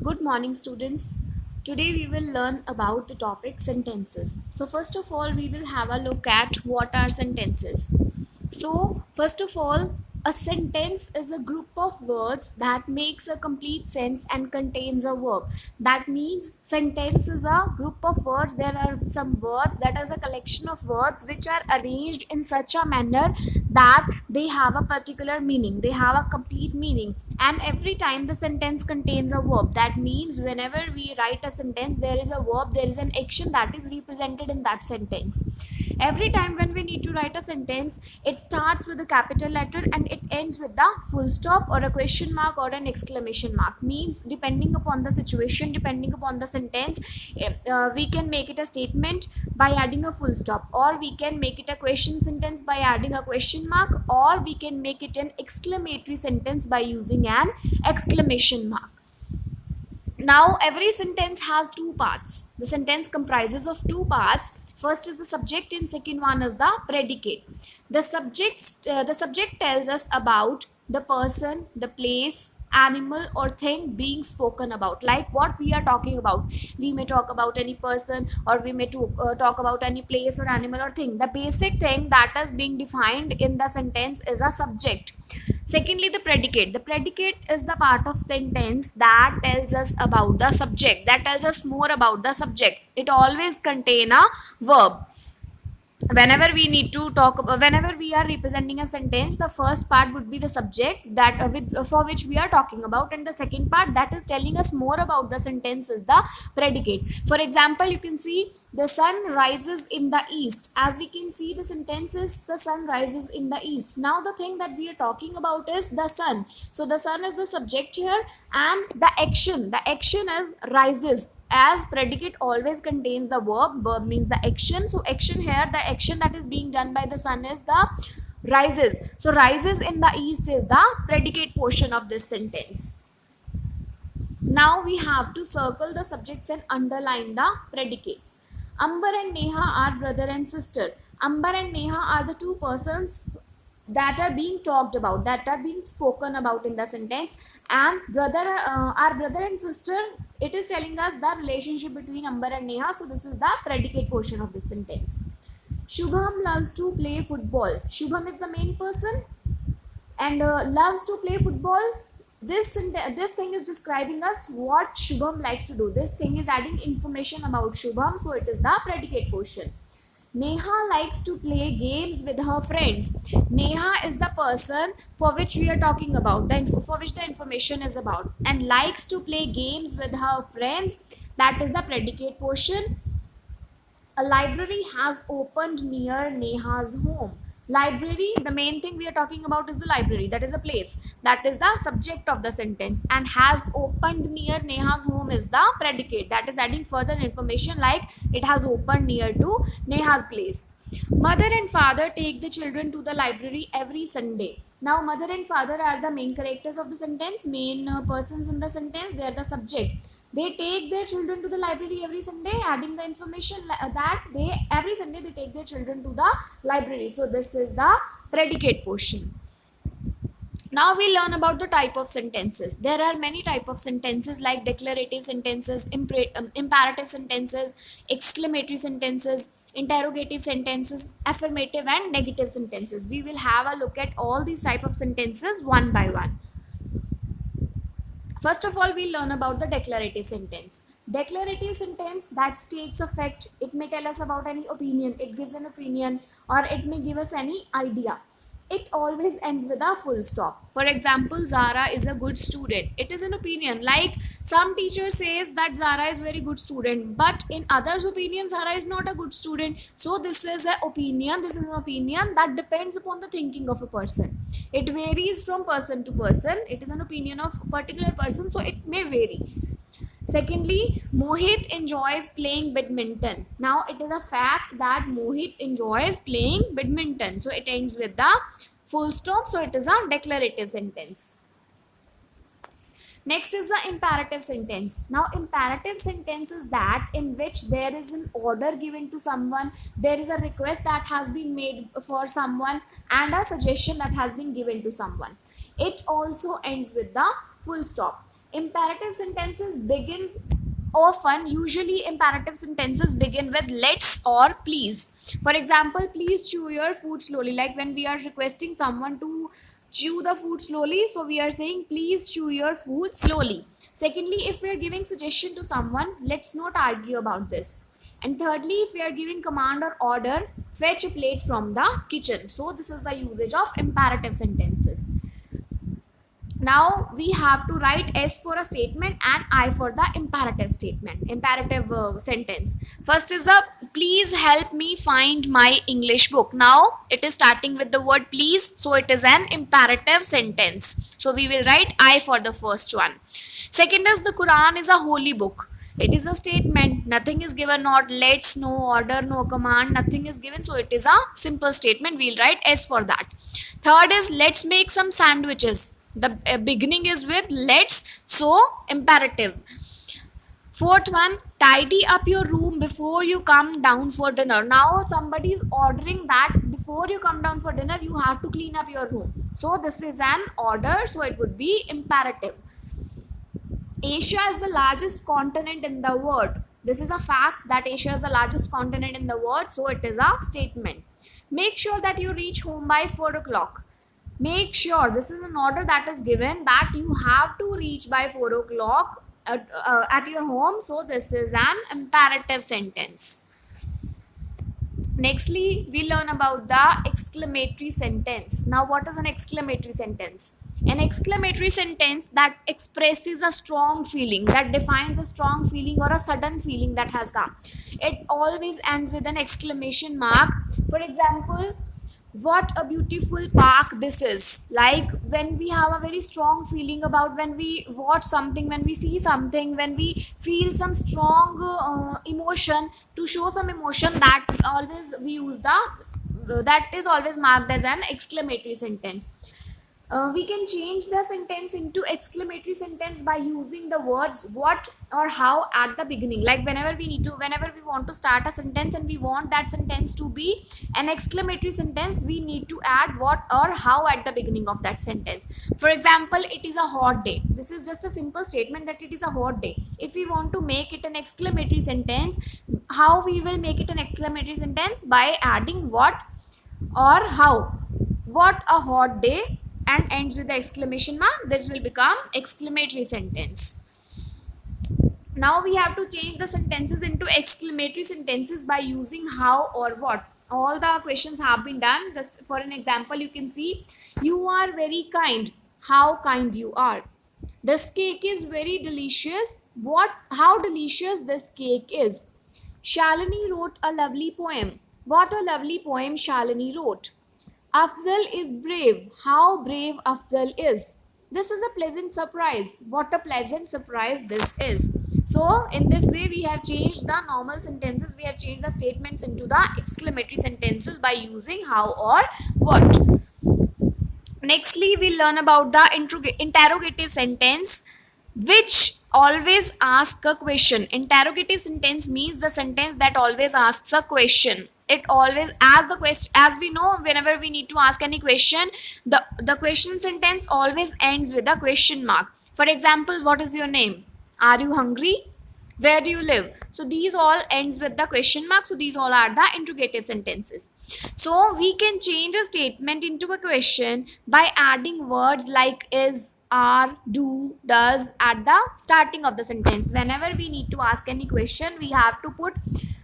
Good morning, students. Today we will learn about the topic sentences. So first of all, we will have a look at what are sentences. So first of all, a sentence is a group of words that makes a complete sense and contains a verb. That means sentence is a group of words. There are some words that is a collection of words which are arranged in such a manner that they have a particular meaning. They have a complete meaning. And every time the sentence contains a verb. That means whenever we write a sentence, there is a verb, there is an action that is represented in that sentence. Every time when we need to write a sentence, it starts with a capital letter and it ends with the full stop or a question mark or an exclamation mark. Means depending upon the situation, depending upon the sentence, we can make it a statement by adding a full stop, or we can make it a question sentence by adding a question mark, or we can make it an exclamatory sentence by using an exclamation mark. Now every sentence has two parts. The sentence comprises of two parts. First is the subject and second one is the predicate. The subject tells us about the person, the place, animal or thing being spoken about, like what we are talking about. We may talk about any person, or we may talk about any place or animal or thing. The basic thing that is being defined in the sentence is a subject. Secondly, the predicate. The predicate is the part of sentence that tells us about the subject, that tells us more about the subject. It always contain a verb. Whenever we need to talk about, whenever we are representing a sentence, the first part would be the subject that for which we are talking about, and the second part that is telling us more about the sentence is the predicate. For example, you can see the sun rises in the east. As we can see, the sentence is the sun rises in the east. Now the thing that we are talking about is the sun. So the sun is the subject here, and the action is rises. As predicate always contains the verb means the action. So action here, the action that is being done by the sun is the rises. So rises in the east is the predicate portion of this sentence. Now we have to circle the subjects and underline the predicates. Ambar and Neha are brother and sister. Ambar and Neha are the two persons that are being talked about, that are being spoken about in the sentence. And our brother and sister, it is telling us the relationship between Ambar and Neha. So this is the predicate portion of this sentence. Shubham loves to play football. Shubham is the main person and loves to play football. This thing is describing us what Shubham likes to do. This thing is adding information about Shubham, so it is the predicate portion. Neha likes to play games with her friends. Neha is the person for which we are talking about, for which the information is about, and likes to play games with her friends. That is the predicate portion. A library has opened near Neha's home. Library, the main thing we are talking about is the library. That is a place. That is the subject of the sentence. And has opened near Neha's home is the predicate. That is adding further information, like it has opened near to Neha's place. Mother and father take the children to the library every Sunday. Now mother and father are the main characters of the sentence, main persons in the sentence. They are the subject. They take their children to the library every Sunday, adding the information that every Sunday they take their children to the library. So this is the predicate portion. Now we learn about the type of sentences. There are many type of sentences, like declarative sentences, imperative sentences, exclamatory sentences, interrogative sentences, affirmative and negative sentences. We will have a look at all these type of sentences one by one. First of all, we learn about the declarative sentence. Declarative sentence that states a fact. It may tell us about any opinion. It gives an opinion, or it may give us any idea. It always ends with a full stop. For example, Zara is a good student. It is an opinion. Like some teacher says that Zara is very good student, but in others' opinion, Zara is not a good student. So this is an opinion. This is an opinion that depends upon the thinking of a person. It varies from person to person. It is an opinion of a particular person, so it may vary. Secondly, Mohit enjoys playing badminton. Now it is a fact that Mohit enjoys playing badminton. So it ends with the full stop. So it is a declarative sentence. Next is the imperative sentence. Now imperative sentence is that in which there is an order given to someone, there is a request that has been made for someone, and a suggestion that has been given to someone. It also ends with the full stop. Imperative sentences begins often, usually imperative sentences begin with let's or please. For example, please chew your food slowly. Like when we are requesting someone to chew the food slowly, so we are saying please chew your food slowly. Secondly, if we are giving suggestion to someone, let's not argue about this. And thirdly, if we are giving command or order, fetch a plate from the kitchen. So this is the usage of imperative sentences. Now we have to write S for a statement and I for the imperative statement, imperative sentence. First is the please help me find my English book. Now it is starting with the word please, so it is an imperative sentence. So we will write I for the first one. Second is the Quran is a holy book. It is a statement, nothing is given, not let's, no order, no command, nothing is given, so it is a simple statement. We'll write S for that. Third is let's make some sandwiches. The beginning is with let's, so imperative. Fourth one, tidy up your room before you come down for dinner. Now somebody is ordering that before you come down for dinner you have to clean up your room, so this is an order, so it would be imperative. Asia is the largest continent in the world. This is a fact that Asia is the largest continent in the world, so it is a statement. Make sure that you reach home by 4 o'clock. Make sure, this is an order that is given that you have to reach by 4 o'clock at your home, so this is an imperative sentence. Nextly, we learn about the exclamatory sentence. Now, what is an exclamatory sentence? An exclamatory sentence that expresses a strong feeling, that defines a strong feeling or a sudden feeling that has come. It always ends with an exclamation mark. For example, what a beautiful park this is. Like when we have a very strong feeling about, when we watch something, when we see something, when we feel some strong emotion, to show some emotion, that always we use the that is always marked as an exclamatory sentence. We can change the sentence into exclamatory sentence by using the words what or how at the beginning. Like whenever we want to start a sentence and we want that sentence to be an exclamatory sentence, we need to add what or how at the beginning of that sentence. For example, it is a hot day. This is just a simple statement that it is a hot day. If we want to make it an exclamatory sentence, how we will make it an exclamatory sentence? By adding what or how. What a hot day, and ends with the exclamation mark, that will become exclamatory sentence. Now we have to change the sentences into exclamatory sentences by using how or what. All the questions have been done. Just for an example, you can see, you are very kind. How kind you are. This cake is very delicious. How delicious this cake is. Shalini wrote a lovely poem. What a lovely poem Shalini wrote. Afzal is brave. How brave Afzal is. This is a pleasant surprise. What a pleasant surprise this is. So, in this way, we have changed the normal sentences. We have changed the statements into the exclamatory sentences by using how or what. Nextly, we learn about the interrogative sentence, which always asks a question. Interrogative sentence means the sentence that always asks a question. It always asks the question. As we know, whenever we need to ask any question, the question sentence always ends with a question mark. For example, what is your name? Are you hungry? Where do you live? So these all ends with the question mark. So these all are the interrogative sentences. So we can change a statement into a question by adding words like is, are, do, does at the starting of the sentence. Whenever we need to ask any question, we have to put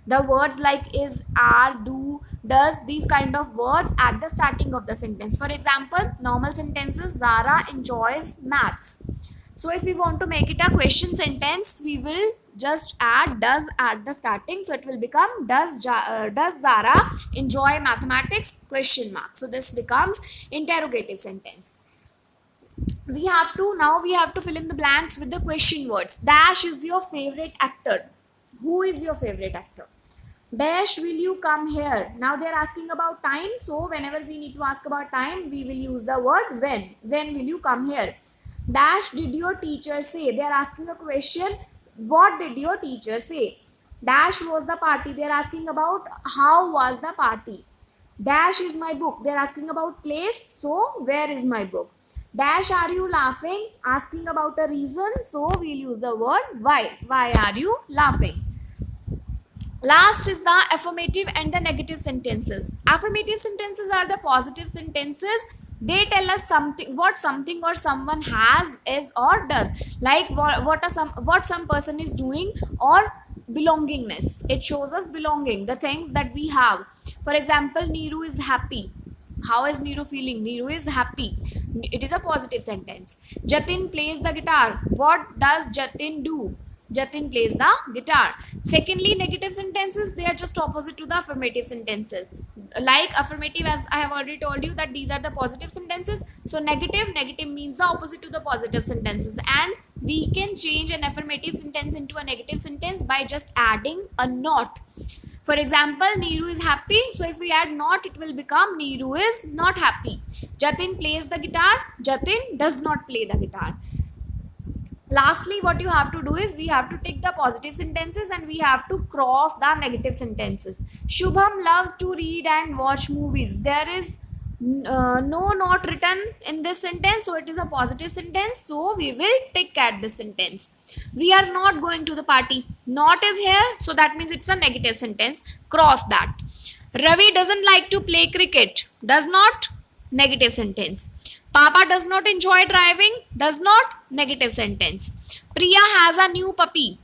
the words like is, are, do, does, these kind of words at the starting of the sentence. For example, normal sentences, Zara enjoys maths. So if we want to make it a question sentence, we will just add does at the starting. So it will become does Zara enjoy mathematics? Question mark. So this becomes interrogative sentence. We have to fill in the blanks with the question words. Dash is your favorite actor. Who is your favorite actor? Dash, will you come here? Now they are asking about time. So whenever we need to ask about time, we will use the word when. When will you come here? Dash, did your teacher say? They are asking a question. What did your teacher say? Dash was the party. They are asking about how was the party. Dash is my book. They are asking about place. So where is my book? Dash, are you laughing? Asking about a reason, so we'll use the word why. Why are you laughing? Last is the affirmative and the negative sentences. Affirmative sentences are the positive sentences. They tell us something, what something or someone has, is, or does. Like what some person is doing, or belongingness. It shows us belonging, the things that we have. For example, Neeru is happy. How is Neeru feeling? Neeru is happy. It is a positive sentence. Jatin plays the guitar. What does Jatin do? Jatin plays the guitar. Secondly, negative sentences, they are just opposite to the affirmative sentences. Like affirmative, as I have already told you, that these are the positive sentences. So negative means the opposite to the positive sentences. And we can change an affirmative sentence into a negative sentence by just adding a not. For example, Neeru is happy. So if we add not, it will become Neeru is not happy. Jatin plays the guitar. Jatin does not play the guitar. Lastly, what you have to do is we have to take the positive sentences and we have to cross the negative sentences. Shubham loves to read and watch movies. There is no not written in this sentence, so it is a positive sentence, so we will tick at this sentence. We are not going to the party. Not is here, so that means it's a negative sentence. Cross that. Ravi doesn't like to play cricket. Does not, negative sentence. Papa does not enjoy driving. Does not, negative sentence. Priya has a new puppy.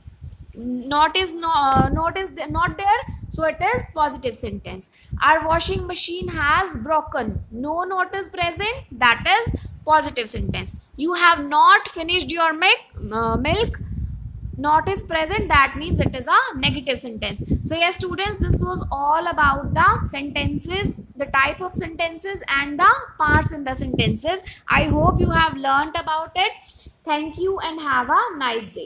Not is not there, so it is positive sentence. Our washing machine has broken. No not is present. That is positive sentence. You have not finished your milk. Not is present, that means it is a negative sentence. So yes students, this was all about the sentences, the type of sentences and the parts in the sentences. I hope you have learnt about it. Thank you and have a nice day.